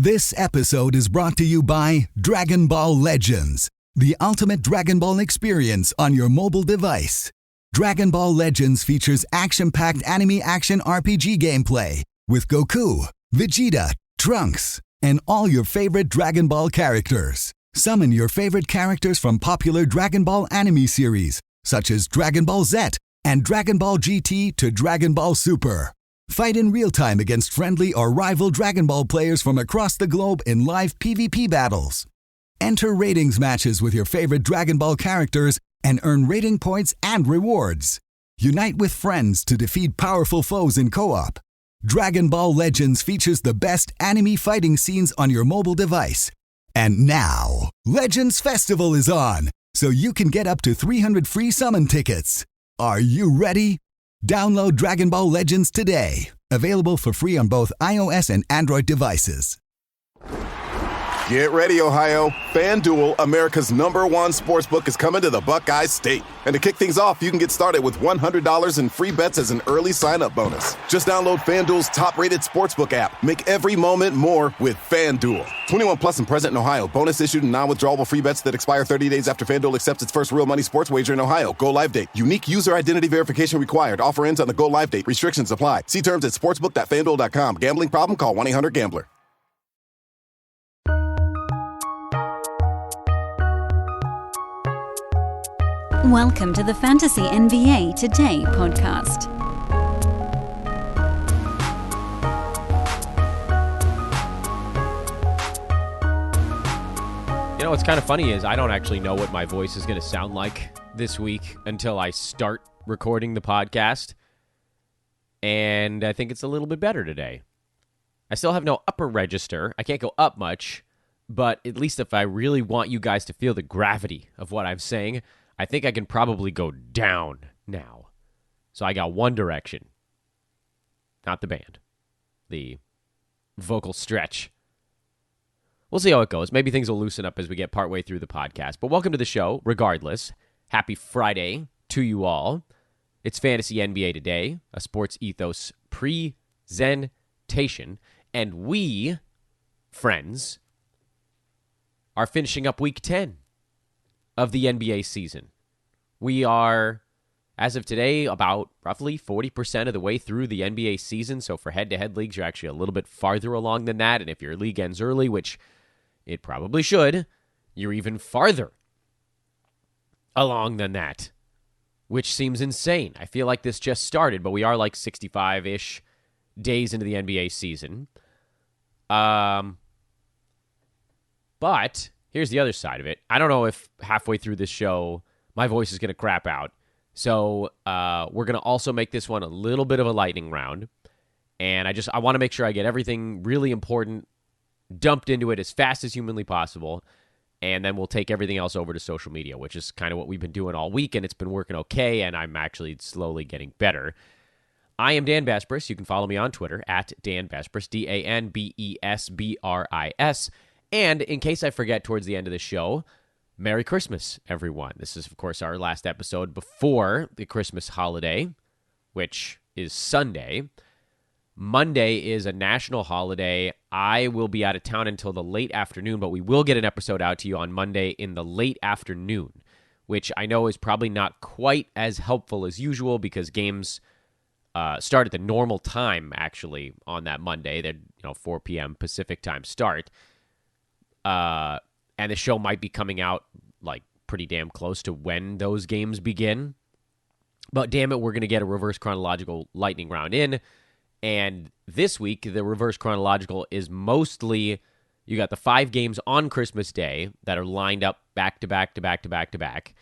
This episode is brought to you by Dragon Ball Legends, the ultimate Dragon Ball experience on your mobile device. Dragon Ball Legends features action-packed anime action RPG gameplay with Goku, Vegeta, Trunks, and all your favorite Dragon Ball characters. Summon your favorite characters from popular Dragon Ball anime series, such as Dragon Ball Z and Dragon Ball GT to Dragon Ball Super. Fight in real time against friendly or rival Dragon Ball players from across the globe in live PvP battles. Enter ratings matches with your favorite Dragon Ball characters and earn rating points and rewards. Unite with friends to defeat powerful foes in co-op. Dragon Ball Legends features the best anime fighting scenes on your mobile device. And now, Legends Festival is on, so you can get up to 300 free summon tickets. Are you ready? Download Dragon Ball Legends today. Available for free on both iOS and Android devices. Get ready, Ohio. FanDuel, America's #1 sportsbook, is coming to the Buckeye State. And to kick things off, you can get started with $100 in free bets as an early sign-up bonus. Just download FanDuel's top-rated sportsbook app. Make every moment more with FanDuel. 21 plus and present in Ohio. Bonus issued and non-withdrawable free bets that expire 30 days after FanDuel accepts its first real money sports wager in Ohio. Go live date. Unique user identity verification required. Offer ends on the go live date. Restrictions apply. See terms at sportsbook.fanduel.com. Gambling problem? Call 1-800-GAMBLER. Welcome to the Fantasy NBA Today podcast. You know, what's kind of funny is I don't actually know what my voice is going to sound like this week until I start recording the podcast. And I think it's a little bit better today. I still have no upper register. I can't go up much, but at least if I really want you guys to feel the gravity of what I'm saying, I think I can probably go down now. So I got One Direction. Not the band. The vocal stretch. We'll see how it goes. Maybe things will loosen up as we get partway through the podcast. But welcome to the show, regardless. Happy Friday to you all. It's Fantasy NBA Today, a Sports Ethos presentation. And we, friends, are finishing up Week 10 of the NBA season. We are, as of today, about roughly 40% of the way through the NBA season. So for head-to-head leagues, you're actually a little bit farther along than that. And if your league ends early, which it probably should, you're even farther along than that, which seems insane. I feel like this just started, but we are like 65-ish days into the NBA season. But here's the other side of it. I don't know if halfway through this show, my voice is going to crap out. So we're going to also make this one a little bit of a lightning round. And I want to make sure I get everything really important dumped into it as fast as humanly possible. And then we'll take everything else over to social media, which is kind of what we've been doing all week. And it's been working okay. And I'm actually slowly getting better. I am Dan Besbris. You can follow me on Twitter at Dan Besbris, DanBesbris. And in case I forget towards the end of the show, Merry Christmas, everyone. This is, of course, our last episode before the Christmas holiday, which is Sunday. Monday is a national holiday. I will be out of town until the late afternoon, but we will get an episode out to you on Monday in the late afternoon, which I know is probably not quite as helpful as usual because games start at the normal time, actually, on that Monday. They're 4 p.m. Pacific time start. And the show might be coming out like pretty damn close to when those games begin. But damn it, we're going to get a reverse chronological lightning round in. And this week, the reverse chronological is mostly, you got the 5 games on Christmas Day that are lined up back to back to back to back to back.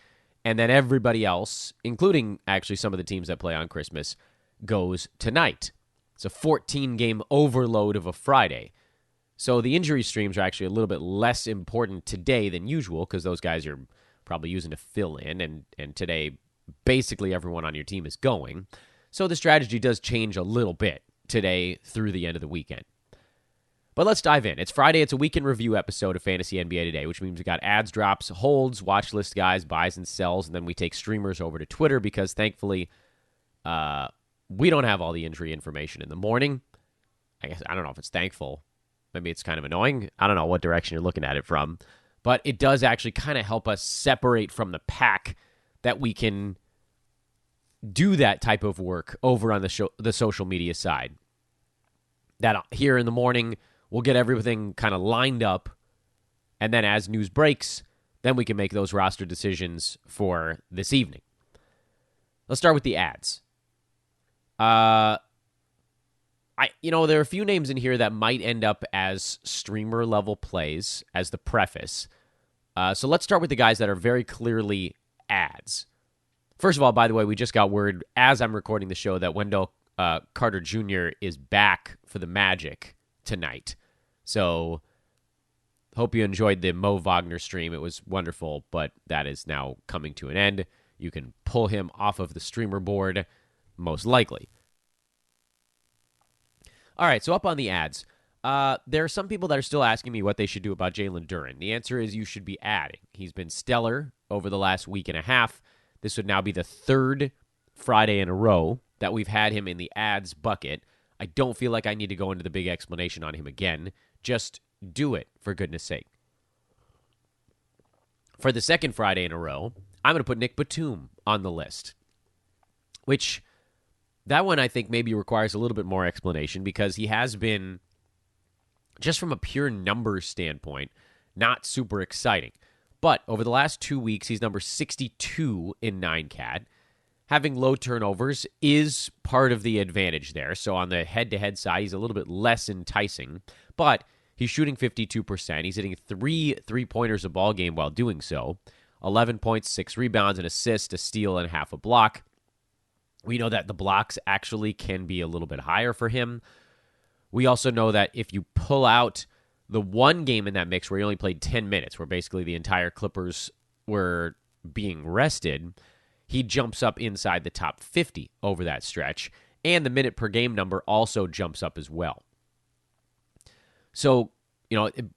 And then everybody else, including actually some of the teams that play on Christmas, goes tonight. It's a 14-game overload of a Friday. So the injury streams are actually a little bit less important today than usual because those guys are probably using to fill in, and today basically everyone on your team is going. So the strategy does change a little bit today through the end of the weekend. But let's dive in. It's Friday. It's a weekend review episode of Fantasy NBA Today, which means we got ads, drops, holds, watch list guys, buys and sells, and then we take streamers over to Twitter because thankfully we don't have all the injury information in the morning. I guess I don't know if it's thankful. Maybe it's kind of annoying. I don't know what direction you're looking at it from. But it does actually kind of help us separate from the pack that we can do that type of work over on the social media side. That here in the morning, we'll get everything kind of lined up. And then as news breaks, then we can make those roster decisions for this evening. Let's start with the ads. There are a few names in here that might end up as streamer level plays as the preface. So let's start with the guys that are very clearly ads. First of all, by the way, we just got word as I'm recording the show that Wendell Carter Jr. is back for the Magic tonight. So hope you enjoyed the Mo Wagner stream. It was wonderful, but that is now coming to an end. You can pull him off of the streamer board, most likely. All right, so up on the ads. There are some people that are still asking me what they should do about Jalen Duren. The answer is you should be adding. He's been stellar over the last week and a half. This would now be the third Friday in a row that we've had him in the ads bucket. I don't feel like I need to go into the big explanation on him again. Just do it, for goodness sake. For the second Friday in a row, I'm going to put Nick Batum on the list, which that one I think maybe requires a little bit more explanation because he has been, just from a pure numbers standpoint, not super exciting. But over the last 2 weeks, he's number 62 in 9CAT. Having low turnovers is part of the advantage there. So on the head-to-head side, he's a little bit less enticing. But he's shooting 52%. He's hitting 3 3-pointers a ball game while doing so. 11 points, 6 rebounds, an assist, a steal, and half a block. We know that the blocks actually can be a little bit higher for him. We also know that if you pull out the one game in that mix where he only played 10 minutes, where basically the entire Clippers were being rested, he jumps up inside the top 50 over that stretch, and the minute per game number also jumps up as well. So,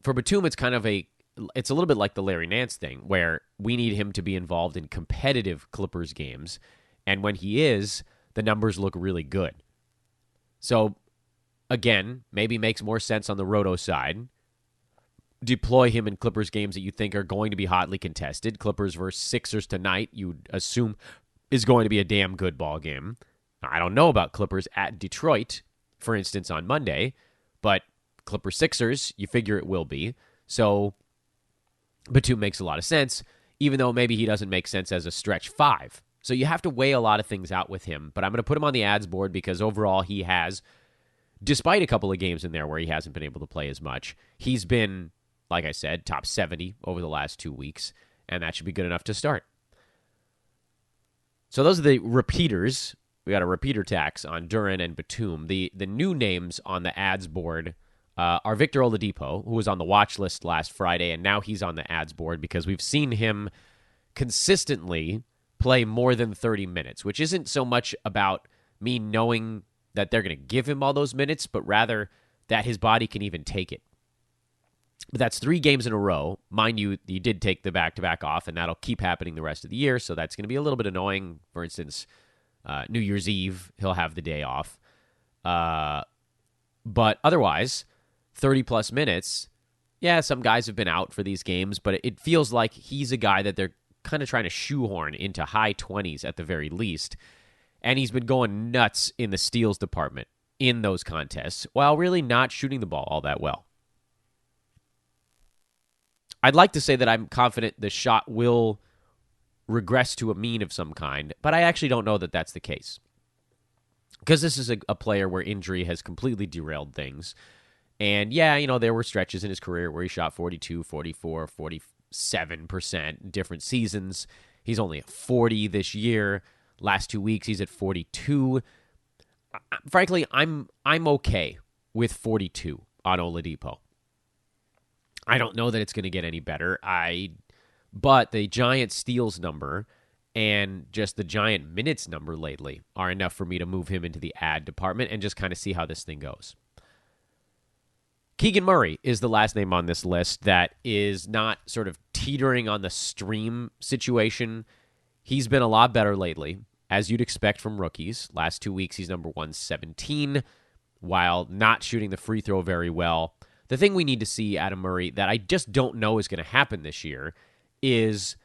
for Batum, it's a little bit like the Larry Nance thing, where we need him to be involved in competitive Clippers games, and when he is, the numbers look really good. So, again, maybe makes more sense on the roto side. Deploy him in Clippers games that you think are going to be hotly contested. Clippers versus Sixers tonight, you assume, is going to be a damn good ball game. I don't know about Clippers at Detroit, for instance, on Monday, but Clippers-Sixers, you figure it will be. So Batum makes a lot of sense, even though maybe he doesn't make sense as a stretch 5. So you have to weigh a lot of things out with him, but I'm going to put him on the ads board because overall he has, despite a couple of games in there where he hasn't been able to play as much, he's been, like I said, top 70 over the last 2 weeks, and that should be good enough to start. So those are the repeaters. We got a repeater tax on Duren and Batum. The new names on the ads board are Victor Oladipo, who was on the watch list last Friday, and now he's on the ads board because we've seen him consistently play more than 30 minutes, which isn't so much about me knowing that they're going to give him all those minutes, but rather that his body can even take it. But that's 3 games in a row. Mind you, you did take the back-to-back off, and that'll keep happening the rest of the year, so that's going to be a little bit annoying. For instance, New Year's Eve, he'll have the day off. But otherwise, 30-plus minutes, yeah, some guys have been out for these games, but it feels like he's a guy that they're kind of trying to shoehorn into high 20s at the very least. And he's been going nuts in the steals department in those contests, while really not shooting the ball all that well. I'd like to say that I'm confident the shot will regress to a mean of some kind, but I actually don't know that that's the case. Because this is a player where injury has completely derailed things. And yeah, there were stretches in his career where he shot 42, 44, 47% different seasons. He's only at 40 this year. Last 2 weeks, he's at 42. Frankly, I'm okay with 42 on Oladipo. I don't know that it's going to get any better. But the giant steals number and just the giant minutes number lately are enough for me to move him into the ad department and just kind of see how this thing goes. Keegan Murray is the last name on this list that is not sort of teetering on the stream situation. He's been a lot better lately, as you'd expect from rookies. Last 2 weeks, he's number 117, while not shooting the free throw very well. The thing we need to see out of Murray that I just don't know is going to happen this year is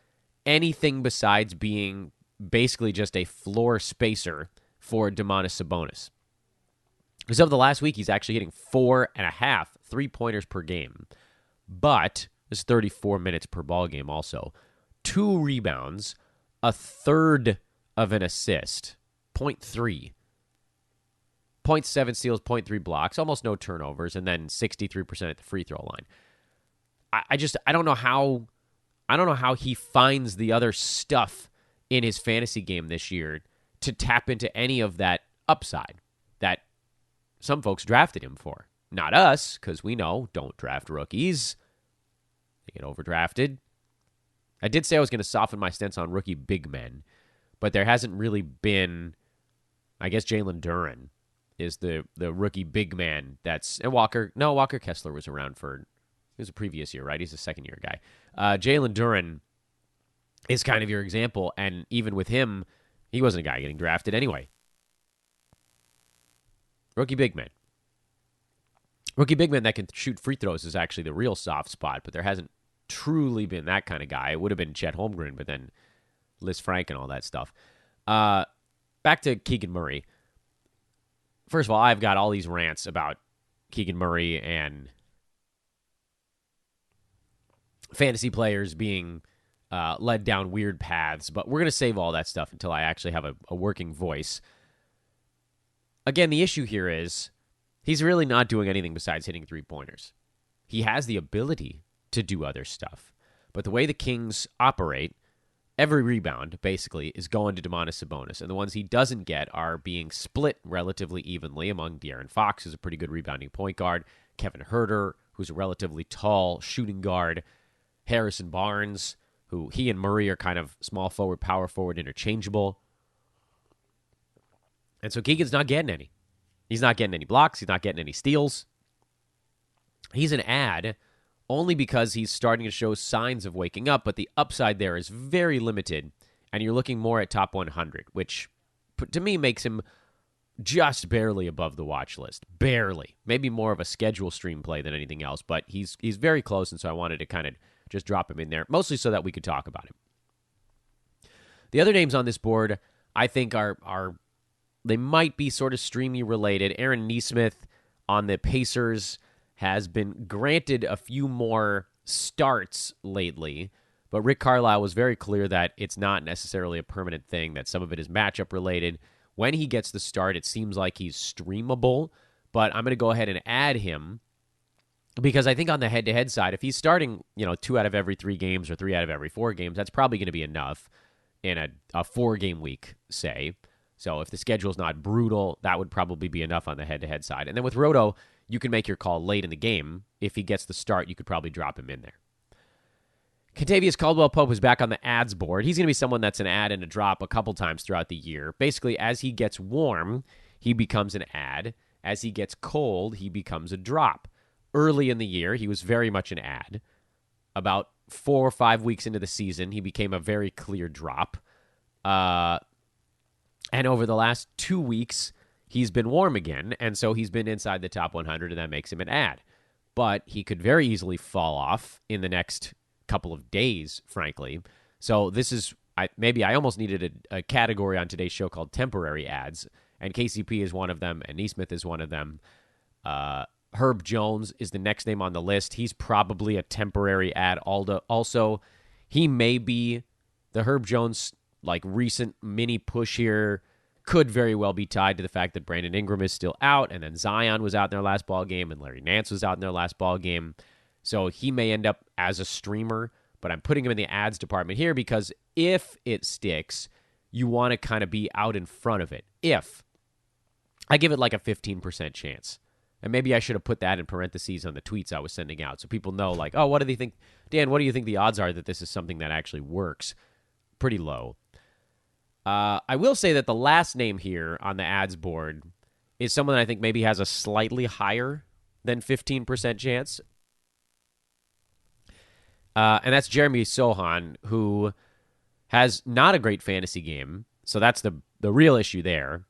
anything besides being basically just a floor spacer for Domantas Sabonis. Because over the last week, he's actually hitting 4.5 3-pointers per game. But this is 34 minutes per ball game also. 2 rebounds, a third of an assist, 0.3. 0.7 steals, 0.3 blocks, almost no turnovers, and then 63% at the free throw line. I don't know how he finds the other stuff in his fantasy game this year to tap into any of that upside that some folks drafted him for. Not us, because we know, don't draft rookies. They get overdrafted. I did say I was going to soften my stance on rookie big men, but there hasn't really been, I guess Jalen Duren is the rookie big man that's, and Walker Kessler was around for, it was a previous year, right? He's a second-year guy. Jalen Duren is kind of your example, and even with him, he wasn't a guy getting drafted anyway. Rookie big man. Rookie big man that can shoot free throws is actually the real soft spot, but there hasn't truly been that kind of guy. It would have been Chet Holmgren, but then Liz Frank and all that stuff. Back to Keegan Murray. First of all, I've got all these rants about Keegan Murray and fantasy players being led down weird paths, but we're going to save all that stuff until I actually have a working voice. Again, the issue here is he's really not doing anything besides hitting 3-pointers. He has the ability to do other stuff, but the way the Kings operate, every rebound, basically, is going to Domantas Sabonis, and the ones he doesn't get are being split relatively evenly among De'Aaron Fox, who's a pretty good rebounding point guard, Kevin Huerter, who's a relatively tall shooting guard, Harrison Barnes, who he and Murray are kind of small forward, power forward, interchangeable. And so Keegan's not getting any. He's not getting any blocks. He's not getting any steals. He's an ad only because he's starting to show signs of waking up, but the upside there is very limited, and you're looking more at top 100, which to me makes him just barely above the watch list. Barely. Maybe more of a schedule stream play than anything else, but he's very close, and so I wanted to kind of just drop him in there, mostly so that we could talk about him. The other names on this board, I think, are they might be sort of streamy related. Aaron Nesmith on the Pacers has been granted a few more starts lately, but Rick Carlisle was very clear that it's not necessarily a permanent thing, that some of it is matchup related. When he gets the start, it seems like he's streamable, but I'm going to go ahead and add him because I think on the head-to-head side, if he's starting 2 out of every 3 games or 3 out of every 4 games, that's probably going to be enough in a 4-game week, say. So if the schedule's not brutal, that would probably be enough on the head-to-head side. And then with Roto, you can make your call late in the game. If he gets the start, you could probably drop him in there. Kentavious Caldwell-Pope is back on the ads board. He's going to be someone that's an ad and a drop a couple times throughout the year. Basically, as he gets warm, he becomes an ad. As he gets cold, he becomes a drop. Early in the year, he was very much an ad. About 4 or 5 weeks into the season, he became a very clear drop. And over the last 2 weeks, he's been warm again, and so he's been inside the top 100, and that makes him an ad. But he could very easily fall off in the next couple of days, frankly. So this is, maybe I almost needed a category on today's show called temporary ads, and KCP is one of them, and Nesmith is one of them. Herb Jones is the next name on the list. He's probably a temporary ad. Also, he may be the Herb Jones recent mini push here could very well be tied to the fact that Brandon Ingram is still out, and then Zion was out in their last ball game, and Larry Nance was out in their last ball game. So he may end up as a streamer, but I'm putting him in the ads department here because if it sticks, you want to kind of be out in front of it. If I give it a 15% chance. And maybe I should have put that in parentheses on the tweets I was sending out so people know, oh, what do they think? Dan, what do you think the odds are that this is something that actually works? Pretty low. I will say that the last name here on the ads board is someone that I think maybe has a slightly higher than 15% chance. And that's Jeremy Sohan, who has not a great fantasy game. So that's the real issue there.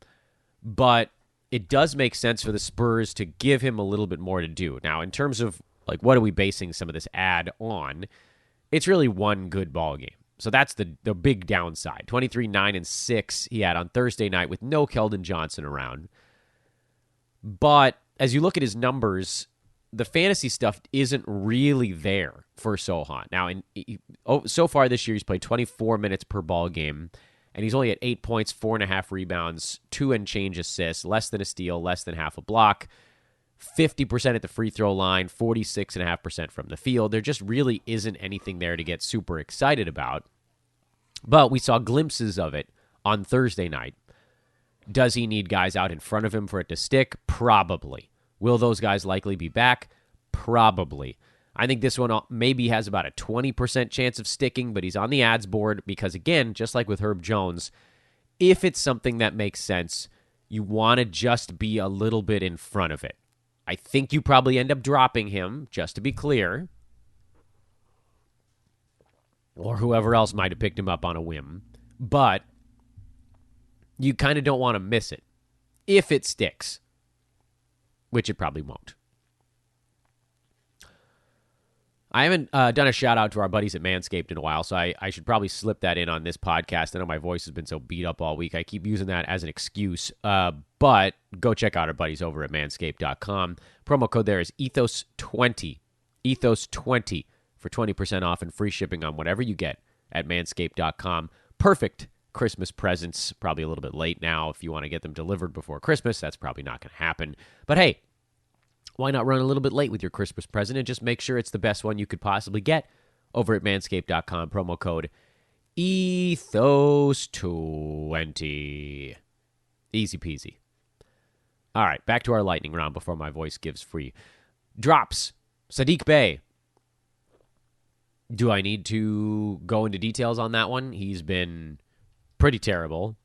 But it does make sense for the Spurs to give him a little bit more to do. Now, in terms of like what are we basing some of this ad on, it's really one good ball game. So that's the big downside. 23, 9, and 6 he had on Thursday night with no Keldon Johnson around. But as you look at his numbers, the fantasy stuff isn't really there for Sochan. Now, so far this year, he's played 24 minutes per ball game, and he's only at 8 points, 4.5 rebounds, 2 and change assists, less than a steal, less than half a block, 50% at the free throw line, 46.5% from the field. There just really isn't anything there to get super excited about. But we saw glimpses of it on Thursday night. Does he need guys out in front of him for it to stick? Probably. Will those guys likely be back? Probably. I think this one maybe has about a 20% chance of sticking, but he's on the ads board because, again, just like with Herb Jones, if it's something that makes sense, you want to just be a little bit in front of it. I think you probably end up dropping him, just to be clear, or whoever else might have picked him up on a whim, but you kind of don't want to miss it if it sticks, which it probably won't. I haven't done a shout-out to our buddies at Manscaped in a while, so I should probably slip that in on this podcast. I know my voice has been so beat up all week. I keep using that as an excuse, but go check out our buddies over at Manscaped.com. Promo code there is Ethos20. Ethos20 for 20% off and free shipping on whatever you get at Manscaped.com. Perfect Christmas presents. Probably a little bit late now. If you want to get them delivered before Christmas, that's probably not going to happen. But hey, why not run a little bit late with your Christmas present and just make sure it's the best one you could possibly get over at Manscaped.com. Promo code Ethos20. Easy peasy. All right, back to our lightning round before my voice gives free. Drops. Saddiq Bey. Do I need to go into details on that one? He's been pretty terrible.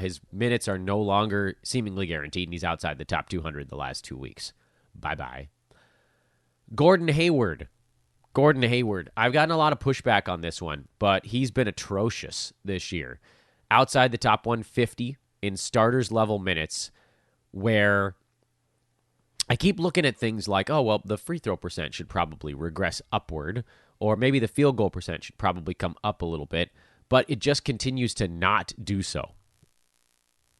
His minutes are no longer seemingly guaranteed, and he's outside the top 200 the last 2 weeks. Bye-bye. Gordon Hayward. I've gotten a lot of pushback on this one, but he's been atrocious this year. Outside the top 150 in starters level minutes, where I keep looking at things like, oh, well, the free throw percent should probably regress upward, or maybe the field goal percent should probably come up a little bit, but it just continues to not do so.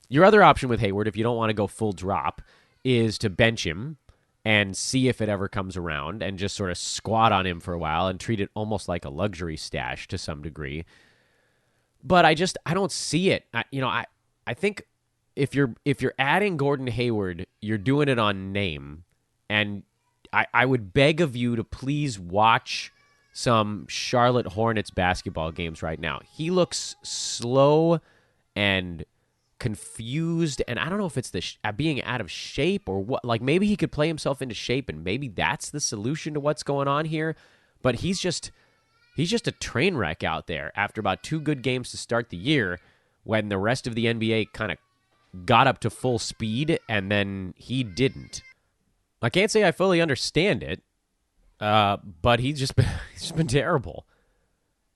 Your other option with Hayward, if you don't want to go full drop, is to bench him and see if it ever comes around and just sort of squat on him for a while and treat it almost like a luxury stash to some degree. But I don't see it. I think if you're adding Gordon Hayward, you're doing it on name. And I would beg of you to please watch some Charlotte Hornets basketball games right now. He looks slow and confused, and I don't know if it's the being out of shape or what. Like, maybe he could play himself into shape, and maybe that's the solution to what's going on here. But he's just a train wreck out there after about 2 good games to start the year, when the rest of the NBA kind of got up to full speed, and then he didn't. I can't say I fully understand it, but he's just been terrible.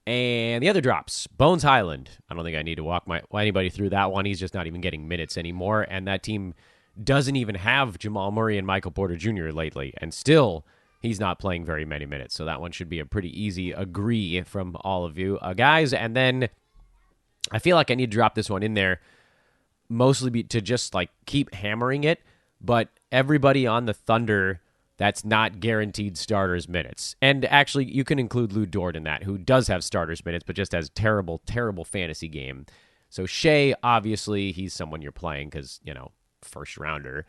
And the other drops, Bones Highland. I don't think I need to walk anybody through that one. He's just not even getting minutes anymore, and that team doesn't even have Jamal Murray and Michael Porter Jr. lately, and still he's not playing very many minutes. So that one should be a pretty easy agree from all of you guys. And then I feel like I need to drop this one in there, mostly to just like keep hammering it, but everybody on the Thunder that's not guaranteed starters minutes. And actually, you can include Lou Dort in that, who does have starters minutes, but just has terrible, terrible fantasy game. So Shea, obviously, he's someone you're playing because, first rounder.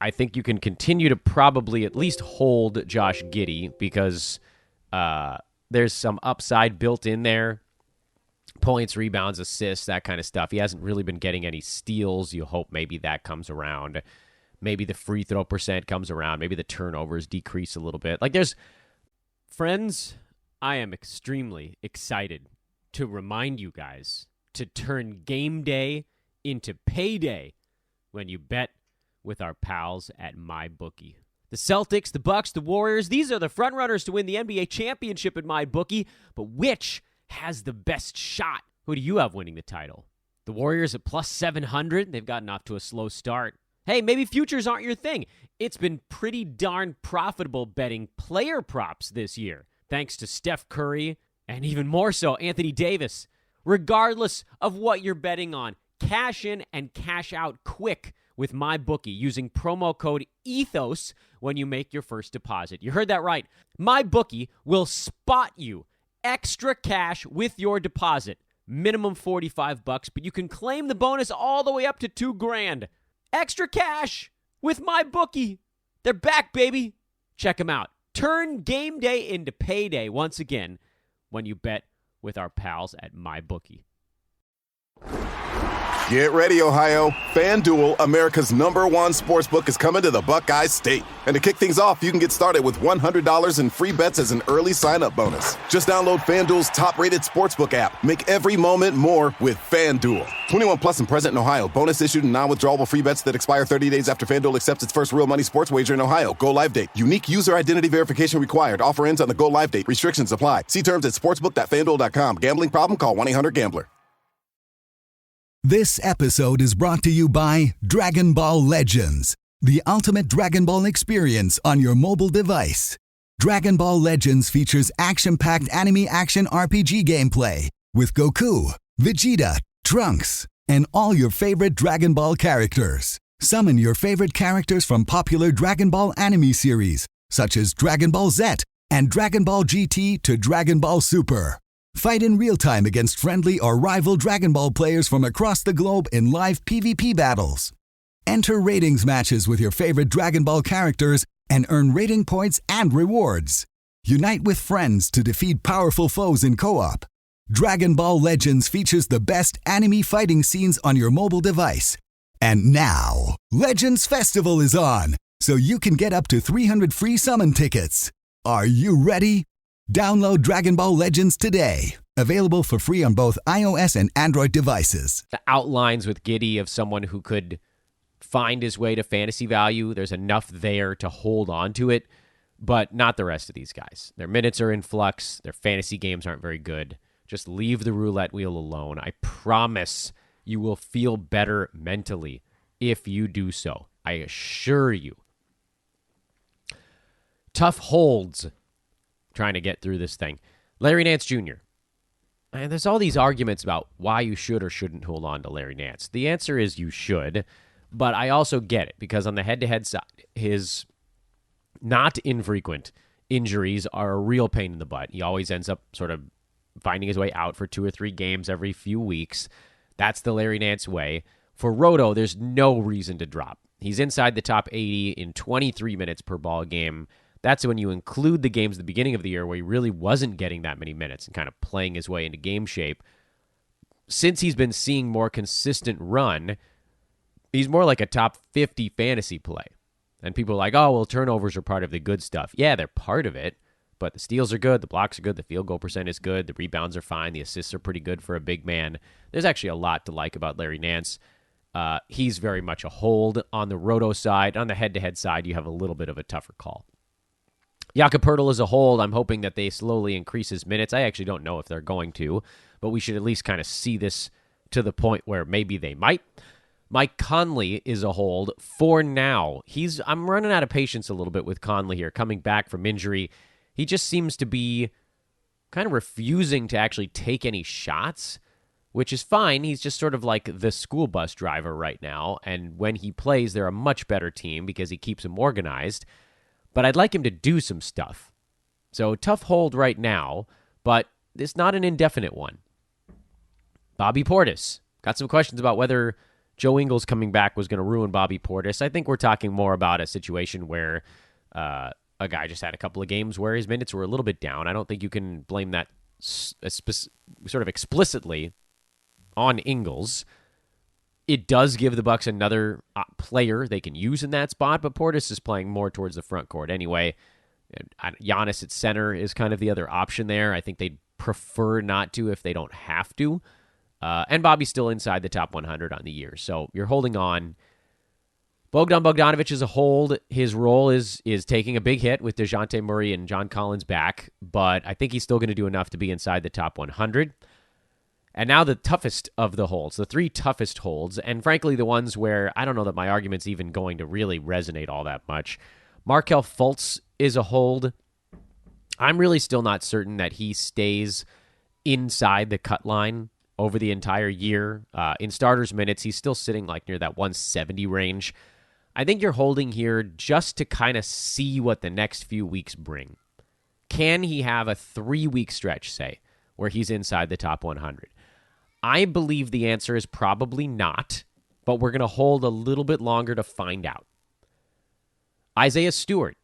I think you can continue to probably at least hold Josh Giddey because there's some upside built in there. Points, rebounds, assists, that kind of stuff. He hasn't really been getting any steals. You hope maybe that comes around. Maybe the free throw percent comes around. Maybe the turnovers decrease a little bit. Friends, I am extremely excited to remind you guys to turn game day into payday when you bet with our pals at MyBookie. The Celtics, the Bucks, the Warriors, these are the frontrunners to win the NBA championship at MyBookie, but which has the best shot? Who do you have winning the title? The Warriors at plus 700. They've gotten off to a slow start. Hey, maybe futures aren't your thing. It's been pretty darn profitable betting player props this year, thanks to Steph Curry and even more so Anthony Davis. Regardless of what you're betting on, cash in and cash out quick with MyBookie using promo code ETHOS when you make your first deposit. You heard that right. MyBookie will spot you extra cash with your deposit. Minimum $45, but you can claim the bonus all the way up to $2,000. Extra cash with MyBookie. They're back, baby. Check them out. Turn game day into payday once again when you bet with our pals at MyBookie. Get ready, Ohio. FanDuel, America's #1 sportsbook, is coming to the Buckeye State. And to kick things off, you can get started with $100 in free bets as an early sign-up bonus. Just download FanDuel's top-rated sportsbook app. Make every moment more with FanDuel. 21 plus and present in Ohio. Bonus issued and non-withdrawable free bets that expire 30 days after FanDuel accepts its first real money sports wager in Ohio. Go live date. Unique user identity verification required. Offer ends on the go live date. Restrictions apply. See terms at sportsbook.fanduel.com. Gambling problem? Call 1-800-GAMBLER. This episode is brought to you by Dragon Ball Legends, the ultimate Dragon Ball experience on your mobile device. Dragon Ball Legends features action-packed anime action RPG gameplay with Goku, Vegeta, Trunks, and all your favorite Dragon Ball characters. Summon your favorite characters from popular Dragon Ball anime series, such as Dragon Ball Z and Dragon Ball GT to Dragon Ball Super. Fight in real time against friendly or rival Dragon Ball players from across the globe in live PvP battles. Enter ratings matches with your favorite Dragon Ball characters and earn rating points and rewards. Unite with friends to defeat powerful foes in co-op. Dragon Ball Legends features the best anime fighting scenes on your mobile device. And now, Legends Festival is on, so you can get up to 300 free summon tickets. Are you ready? Download Dragon Ball Legends today. Available for free on both iOS and Android devices. The outlines with Giddey of someone who could find his way to fantasy value. There's enough there to hold on to it, but not the rest of these guys. Their minutes are in flux. Their fantasy games aren't very good. Just leave the roulette wheel alone. I promise you will feel better mentally if you do so. I assure you. Tough holds trying to get through this thing. Larry Nance Jr. And there's all these arguments about why you should or shouldn't hold on to Larry Nance. The answer is you should, but I also get it because on the head-to-head side, his not infrequent injuries are a real pain in the butt. He always ends up sort of finding his way out for 2 or 3 games every few weeks. That's the Larry Nance way. For Roto, there's no reason to drop. He's inside the top 80 in 23 minutes per ball game. That's when you include the games at the beginning of the year where he really wasn't getting that many minutes and kind of playing his way into game shape. Since he's been seeing more consistent run, he's more like a top 50 fantasy play. And people are like, oh, well, turnovers are part of the good stuff. Yeah, they're part of it, but the steals are good, the blocks are good, the field goal percent is good, the rebounds are fine, the assists are pretty good for a big man. There's actually a lot to like about Larry Nance. He's very much a hold on the Roto side. On the head-to-head side, you have a little bit of a tougher call. Jakob Poeltl is a hold. I'm hoping that they slowly increase his minutes. I actually don't know if they're going to, but we should at least kind of see this to the point where maybe they might. Mike Conley is a hold for now. I'm running out of patience a little bit with Conley here, coming back from injury. He just seems to be kind of refusing to actually take any shots, which is fine. He's just sort of like the school bus driver right now, and when he plays, they're a much better team because he keeps them organized. But I'd like him to do some stuff. So tough hold right now, but it's not an indefinite one. Bobby Portis. Got some questions about whether Joe Ingles coming back was going to ruin Bobby Portis. I think we're talking more about a situation where a guy just had a couple of games where his minutes were a little bit down. I don't think you can blame that sort of explicitly on Ingles. It does give the Bucks another player they can use in that spot, but Portis is playing more towards the front court anyway. Giannis at center is kind of the other option there. I think they'd prefer not to if they don't have to. And Bobby's still inside the top 100 on the year, so you're holding on. Bogdan Bogdanovic is a hold. His role is taking a big hit with DeJounte Murray and John Collins back, but I think he's still going to do enough to be inside the top 100. And now the toughest of the holds, the 3 toughest holds, and frankly the ones where I don't know that my argument's even going to really resonate all that much. Markelle Fultz is a hold. I'm really still not certain that he stays inside the cut line over the entire year. In starters minutes, he's still sitting like near that 170 range. I think you're holding here just to kind of see what the next few weeks bring. Can he have a 3-week stretch, say, where he's inside the top 100? I believe the answer is probably not, but we're going to hold a little bit longer to find out. Isaiah Stewart.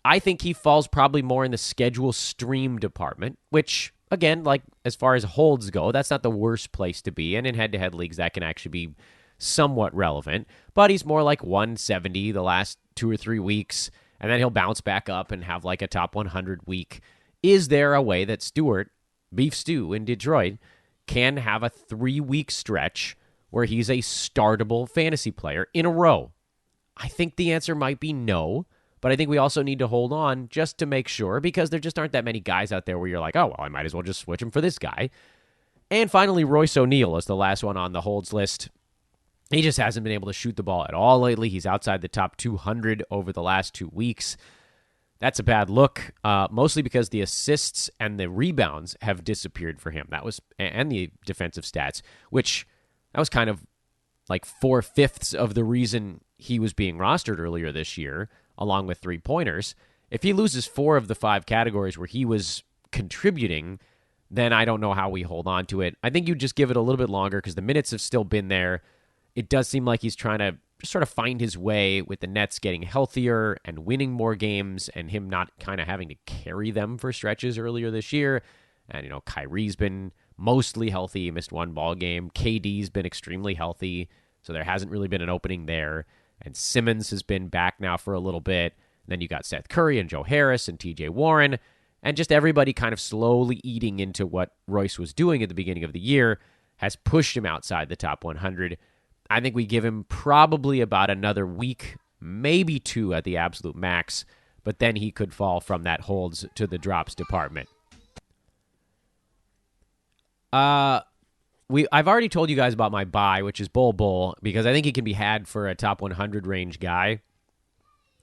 I think he falls probably more in the schedule stream department, which, again, like as far as holds go, that's not the worst place to be. And in head-to-head leagues, that can actually be somewhat relevant. But he's more like 170 the last 2 or 3 weeks, and then he'll bounce back up and have like a top 100 week. Is there a way that Stewart, Beef Stew in Detroit, can have a 3-week stretch where he's a startable fantasy player in a row? I think the answer might be no, but I think we also need to hold on just to make sure, because there just aren't that many guys out there where you're like, oh, well, I might as well just switch him for this guy. And finally, Royce O'Neal is the last one on the holds list. He just hasn't been able to shoot the ball at all lately. He's outside the top 200 over the last 2 weeks. That's a bad look, mostly because the assists and the rebounds have disappeared for him. And the defensive stats, which that was kind of like 4/5 of the reason he was being rostered earlier this year, along with 3-pointers. If he loses 4 of the 5 categories where he was contributing, then I don't know how we hold on to it. I think you just give it a little bit longer because the minutes have still been there. It does seem like he's trying to just sort of find his way with the Nets getting healthier and winning more games, and him not kind of having to carry them for stretches earlier this year. And, Kyrie's been mostly healthy. He missed 1 ball game. KD's been extremely healthy, so there hasn't really been an opening there. And Simmons has been back now for a little bit. And then you got Seth Curry and Joe Harris and TJ Warren, and just everybody kind of slowly eating into what Royce was doing at the beginning of the year has pushed him outside the top 100. I think we give him probably about another week, maybe 2 at the absolute max, but then he could fall from that holds to the drops department. I've already told you guys about my buy, which is Bol Bol, because I think he can be had for a top 100 range guy,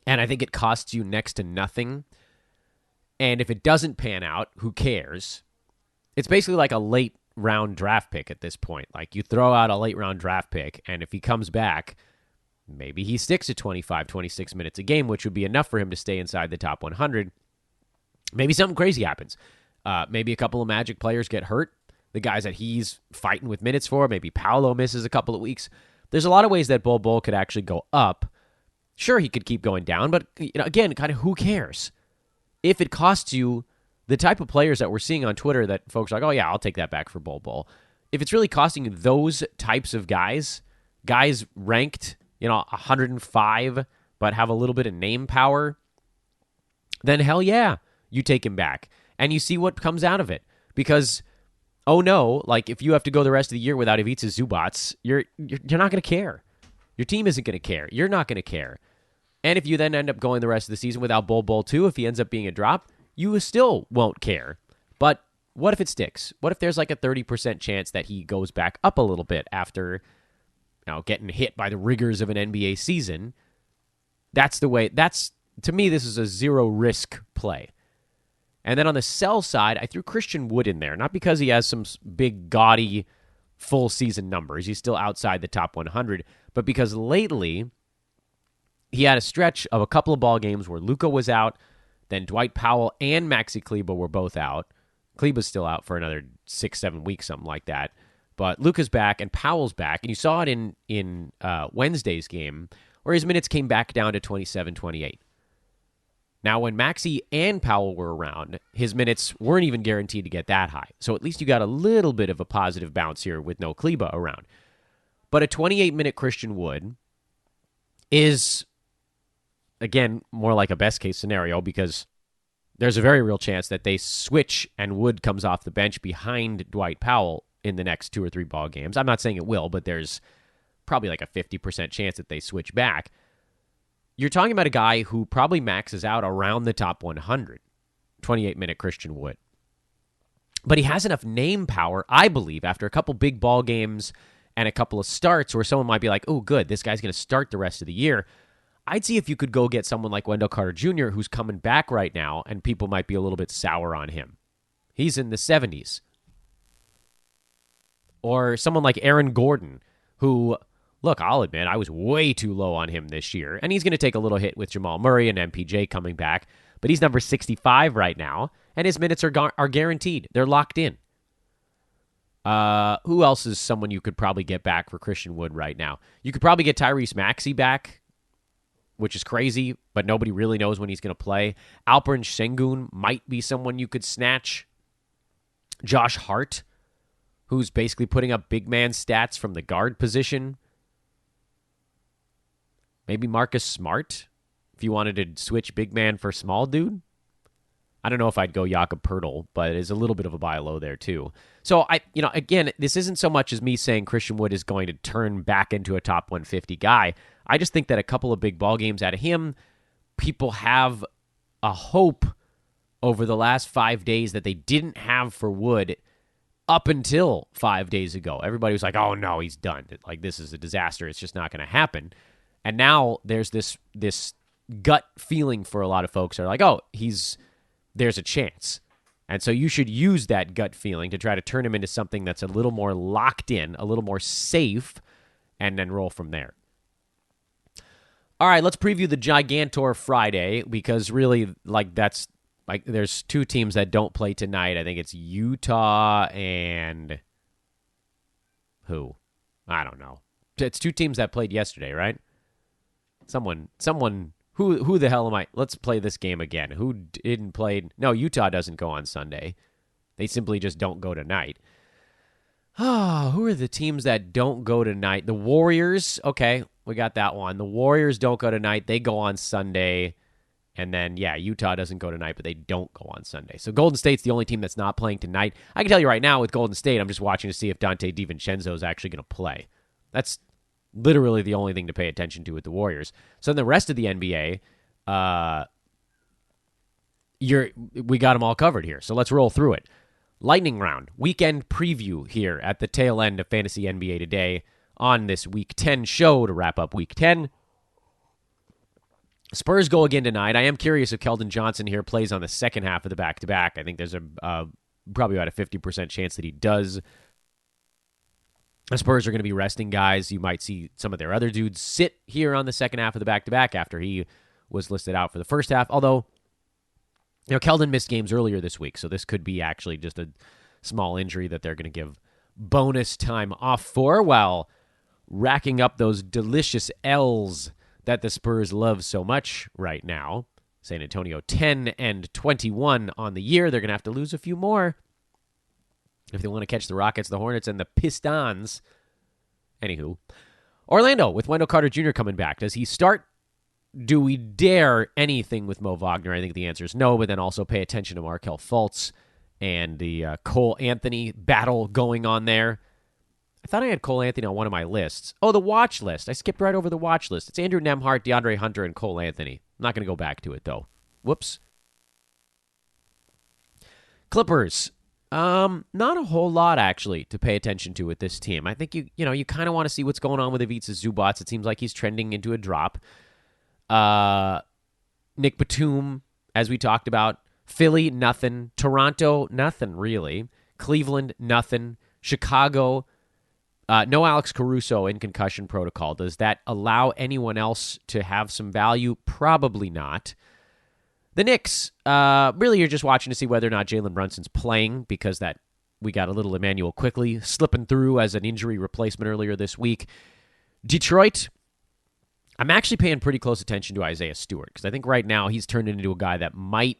and I think it costs you next to nothing. And if it doesn't pan out, who cares? It's basically like a late round draft pick at this point. Like, you throw out a late round draft pick, and if he comes back, maybe he sticks at 25, 26 minutes a game, which would be enough for him to stay inside the top 100. Maybe something crazy happens. Maybe a couple of Magic players get hurt, the guys that he's fighting with minutes for. Maybe Paolo misses a couple of weeks. There's a lot of ways that Bol Bol could actually go up. Sure, he could keep going down, but again, kind of who cares? If it costs you the type of players that we're seeing on Twitter that folks are like, oh yeah, I'll take that back for Bol Bol. If it's really costing you those types of guys ranked, 105, but have a little bit of name power, then hell yeah, you take him back. And you see what comes out of it. Because, oh no, like if you have to go the rest of the year without Ivica Zubac, you're not going to care. Your team isn't going to care. You're not going to care. And if you then end up going the rest of the season without Bol Bol too, if he ends up being a drop, you still won't care. But what if it sticks? What if there's like a 30% chance that he goes back up a little bit after getting hit by the rigors of an NBA season? That's the way. To me, this is a zero risk play. And then on the sell side, I threw Christian Wood in there, not because he has some big gaudy full season numbers. He's still outside the top 100, but because lately he had a stretch of a couple of ball games where Luka was out. Then Dwight Powell and Maxi Kleber were both out. Kleber's still out for another 6-7 weeks, something like that. But Luka's back and Powell's back. And you saw it in Wednesday's game where his minutes came back down to 27, 28. Now, when Maxi and Powell were around, his minutes weren't even guaranteed to get that high. So at least you got a little bit of a positive bounce here with no Kleber around. But a 28-minute Christian Wood is, again, more like a best-case scenario because there's a very real chance that they switch and Wood comes off the bench behind Dwight Powell in the next 2 or 3 ball games. I'm not saying it will, but there's probably like a 50% chance that they switch back. You're talking about a guy who probably maxes out around the top 100, 28-minute Christian Wood. But he has enough name power, I believe, after a couple big ball games and a couple of starts where someone might be like, oh, good, this guy's going to start the rest of the year. I'd see if you could go get someone like Wendell Carter Jr., who's coming back right now, and people might be a little bit sour on him. He's in the 70s. Or someone like Aaron Gordon, who, look, I'll admit, I was way too low on him this year. And he's going to take a little hit with Jamal Murray and MPJ coming back. But he's number 65 right now, and his minutes are guaranteed. They're locked in. Who else is someone you could probably get back for Christian Wood right now? You could probably get Tyrese Maxey back, which is crazy, but nobody really knows when he's going to play. Alperen Sengun might be someone you could snatch. Josh Hart, who's basically putting up big man stats from the guard position. Maybe Marcus Smart, if you wanted to switch big man for small dude. I don't know if I'd go Jakob Poeltl, but it's a little bit of a buy low there too. So again, this isn't so much as me saying Christian Wood is going to turn back into a top 150 guy. I just think that a couple of big ball games out of him, people have a hope over the last 5 days that they didn't have for Wood up until 5 days ago. Everybody was like, oh no, he's done. Like, this is a disaster. It's just not going to happen. And now there's this gut feeling for a lot of folks that are like, oh, there's a chance. And so you should use that gut feeling to try to turn him into something that's a little more locked in, a little more safe, and then roll from there. All right, let's preview the Gigantor Friday, because really, there's two teams that don't play tonight. I think it's Utah and who? I don't know. It's two teams that played yesterday, right? Someone, who the hell am I? Let's play this game again. Who didn't play? No, Utah doesn't go on Sunday. They simply just don't go tonight. Who are the teams that don't go tonight? The Warriors. Okay, we got that one. The Warriors don't go tonight. They go on Sunday. And then, Utah doesn't go tonight, but they don't go on Sunday. So Golden State's the only team that's not playing tonight. I can tell you right now with Golden State, I'm just watching to see if Dante DiVincenzo is actually going to play. That's literally the only thing to pay attention to with the Warriors. So in the rest of the NBA, we got them all covered here. So let's roll through it. Lightning round, weekend preview here at the tail end of Fantasy NBA Today on this Week 10 show to wrap up Week 10. Spurs go again tonight. I am curious if Keldon Johnson here plays on the second half of the back-to-back. I think there's probably about a 50% chance that he does. The Spurs are going to be resting guys. You might see some of their other dudes sit here on the second half of the back-to-back after he was listed out for the first half. Although, Keldon missed games earlier this week, so this could be actually just a small injury that they're going to give bonus time off for while racking up those delicious L's that the Spurs love so much right now. San Antonio 10-21 on the year. They're going to have to lose a few more if they want to catch the Rockets, the Hornets, and the Pistons. Anywho, Orlando with Wendell Carter Jr. coming back. Does he start? Do we dare anything with Mo Wagner? I think the answer is no, but then also pay attention to Markelle Fultz and the Cole Anthony battle going on there. I thought I had Cole Anthony on one of my lists. Oh, the watch list. I skipped right over the watch list. It's Andrew Nembhard, DeAndre Hunter, and Cole Anthony. I'm not going to go back to it, though. Whoops. Clippers. Not a whole lot, actually, to pay attention to with this team. I think you kind of want to see what's going on with Ivica Zubac. It seems like he's trending into a drop. Nick Batum, as we talked about. Philly, nothing. Toronto, nothing, really. Cleveland, nothing. Chicago, no Alex Caruso in concussion protocol. Does that allow anyone else to have some value? Probably not. The Knicks, really you're just watching to see whether or not Jalen Brunson's playing, because that we got a little Emmanuel Quickley slipping through as an injury replacement earlier this week. Detroit, I'm actually paying pretty close attention to Isaiah Stewart, because I think right now he's turned into a guy that might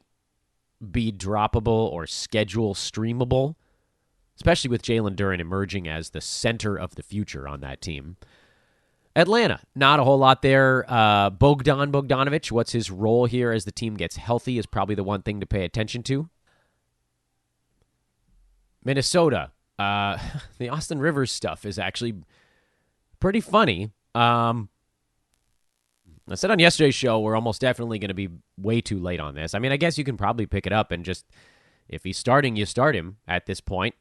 be droppable or schedule streamable, especially with Jalen Duren emerging as the center of the future on that team. Atlanta, not a whole lot there. Bogdan Bogdanovic, what's his role here as the team gets healthy is probably the one thing to pay attention to. Minnesota, the Austin Rivers stuff is actually pretty funny. I said on yesterday's show, we're almost definitely going to be way too late on this. I mean, I guess you can probably pick it up and just If he's starting, you start him at this point.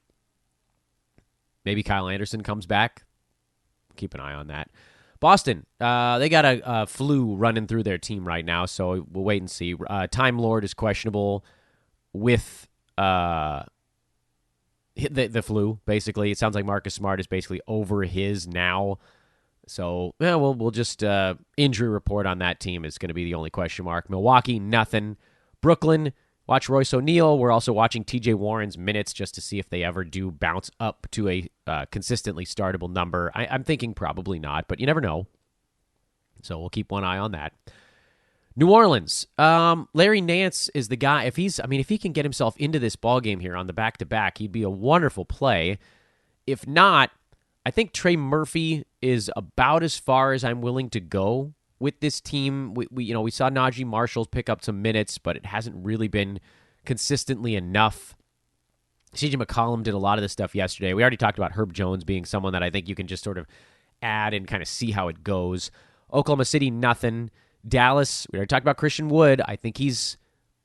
Maybe Kyle Anderson comes back. Keep an eye on that. Boston, they got a flu running through their team right now, so we'll wait and see. Time Lord is questionable with the flu, basically. It sounds like Marcus Smart is basically over his now. So, yeah, we'll just injury report on that team is going to be the only question mark. Milwaukee, nothing. Brooklyn, watch Royce O'Neal. We're also watching TJ Warren's minutes just to see if they ever do bounce up to a consistently startable number. I'm thinking probably not, but you never know. So we'll keep one eye on that. New Orleans, Larry Nance is the guy. If he can get himself into this ballgame here on the back-to-back, he'd be a wonderful play. If not, I think Trey Murphy is about as far as I'm willing to go with this team. We saw Najee Marshall pick up some minutes, but it hasn't really been consistently enough. CJ McCollum did a lot of this stuff yesterday. We already talked about Herb Jones being someone that I think you can just sort of add and kind of see how it goes. Oklahoma City, nothing. Dallas, we already talked about Christian Wood. I think he's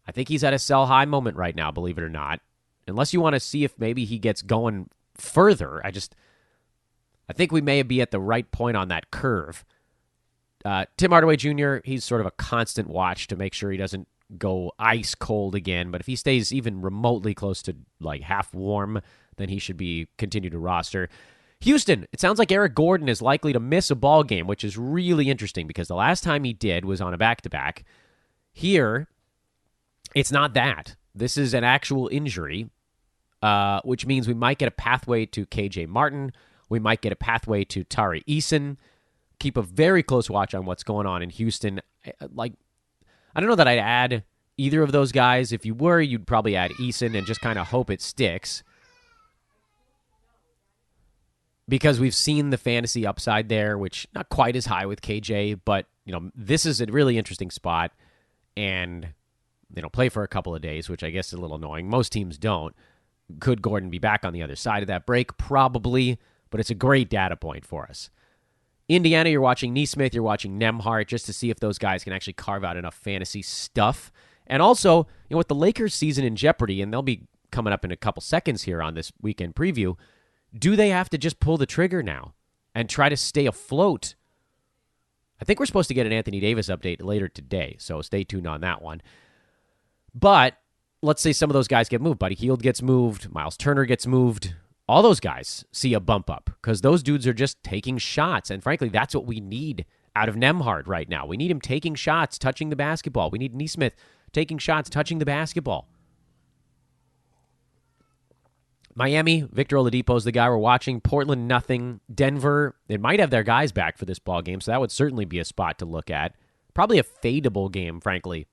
at a sell high moment right now, believe it or not. Unless you want to see if maybe he gets going further, I think we may be at the right point on that curve. Tim Hardaway Jr., he's sort of a constant watch to make sure he doesn't go ice cold again. But if he stays even remotely close to like half warm, then he should be continued to roster. Houston, it sounds like Eric Gordon is likely to miss a ball game, which is really interesting because the last time he did was on a back-to-back. Here, it's not that. This is an actual injury, which means we might get a pathway to KJ Martin. We might get a pathway to Tari Eason. Keep a very close watch on what's going on in Houston. I don't know that I'd add either of those guys. If you were, you'd probably add Eason and just kind of hope it sticks. Because we've seen the fantasy upside there, which not quite as high with KJ, but this is a really interesting spot. And play for a couple of days, which I guess is a little annoying. Most teams don't. Could Gordon be back on the other side of that break? Probably, but it's a great data point for us. Indiana, you're watching Nesmith, you're watching Nembhard, just to see if those guys can actually carve out enough fantasy stuff. And also, with the Lakers season in jeopardy, and they'll be coming up in a couple seconds here on this weekend preview, do they have to just pull the trigger now and try to stay afloat? I think we're supposed to get an Anthony Davis update later today, so stay tuned on that one. But let's say some of those guys get moved. Buddy Hield gets moved. Miles Turner gets moved. All those guys see a bump up because those dudes are just taking shots. And frankly, that's what we need out of Nembhard right now. We need him taking shots, touching the basketball. We need Nesmith taking shots, touching the basketball. Miami, Victor Oladipo is the guy we're watching. Portland, nothing. Denver, they might have their guys back for this ball game, so that would certainly be a spot to look at. Probably a fadeable game, frankly.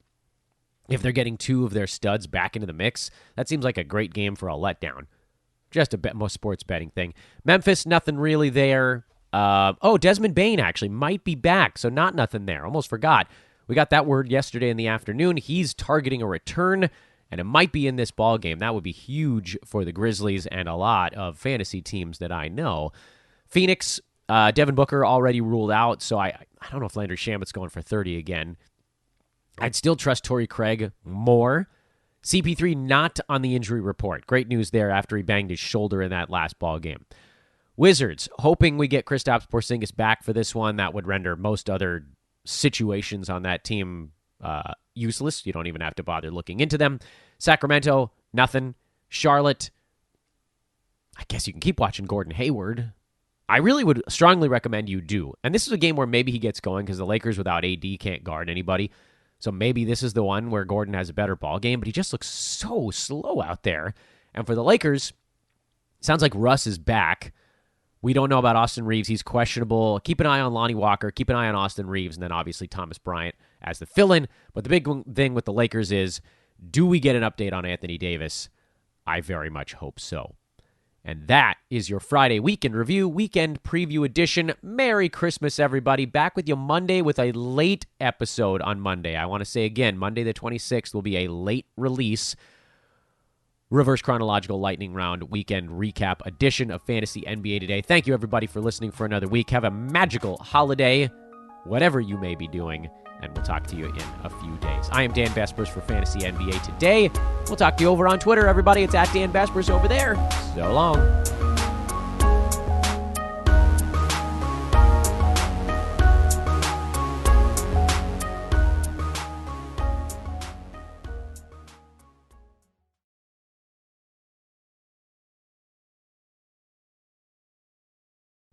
If they're getting two of their studs back into the mix, that seems like a great game for a letdown. Just a most sports betting thing. Memphis, nothing really there. Desmond Bane actually might be back, so not nothing there. Almost forgot. We got that word yesterday in the afternoon. He's targeting a return, and it might be in this ball game. That would be huge for the Grizzlies and a lot of fantasy teams that I know. Phoenix, Devin Booker already ruled out, so I don't know if Landry Shamet's going for 30 again. I'd still trust Torrey Craig more. CP3 not on the injury report. Great news there after he banged his shoulder in that last ball game. Wizards, hoping we get Kristaps Porzingis back for this one. That would render most other situations on that team useless. You don't even have to bother looking into them. Sacramento, nothing. Charlotte, I guess you can keep watching Gordon Hayward. I really would strongly recommend you do. And this is a game where maybe he gets going because the Lakers without AD can't guard anybody. So maybe this is the one where Gordon has a better ball game, but he just looks so slow out there. And for the Lakers, sounds like Russ is back. We don't know about Austin Reeves. He's questionable. Keep an eye on Lonnie Walker. Keep an eye on Austin Reeves, and then obviously Thomas Bryant as the fill-in. But the big thing with the Lakers is, do we get an update on Anthony Davis? I very much hope so. And that is your Friday Weekend Review, Weekend Preview Edition. Merry Christmas, everybody. Back with you Monday with a late episode on Monday. I want to say again, Monday the 26th will be a late release, reverse chronological lightning round weekend recap edition of Fantasy NBA Today. Thank you, everybody, for listening for another week. Have a magical holiday. whatever you may be doing, and we'll talk to you in a few days. I am Dan Vespers for Fantasy NBA Today. We'll talk to you over on Twitter, everybody. It's at Dan Vespers over there. So long.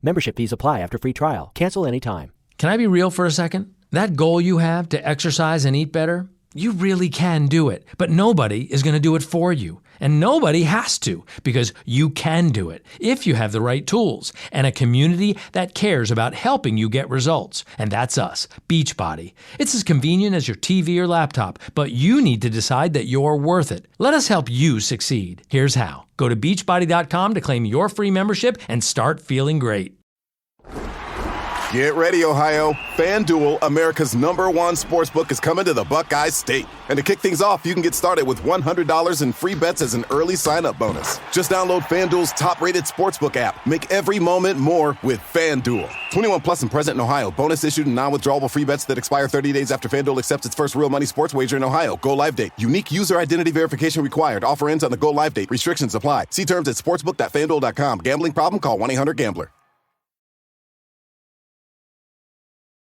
Membership fees apply after free trial. Cancel anytime. Can I be real for a second? That goal you have to exercise and eat better, you really can do it. But nobody is going to do it for you. And nobody has to, because you can do it if you have the right tools and a community that cares about helping you get results. And that's us, Beachbody. It's as convenient as your TV or laptop, but you need to decide that you're worth it. Let us help you succeed. Here's how. Go to beachbody.com to claim your free membership and start feeling great. Get ready, Ohio. FanDuel, America's #1 sportsbook, is coming to the Buckeye State. And to kick things off, you can get started with $100 in free bets as an early sign-up bonus. Just download FanDuel's top-rated sportsbook app. Make every moment more with FanDuel. 21 plus and present in Ohio. Bonus issued and non-withdrawable free bets that expire 30 days after FanDuel accepts its first real money sports wager in Ohio. Go live date. Unique user identity verification required. Offer ends on the go live date. Restrictions apply. See terms at sportsbook.fanduel.com. Gambling problem? Call 1-800-GAMBLER.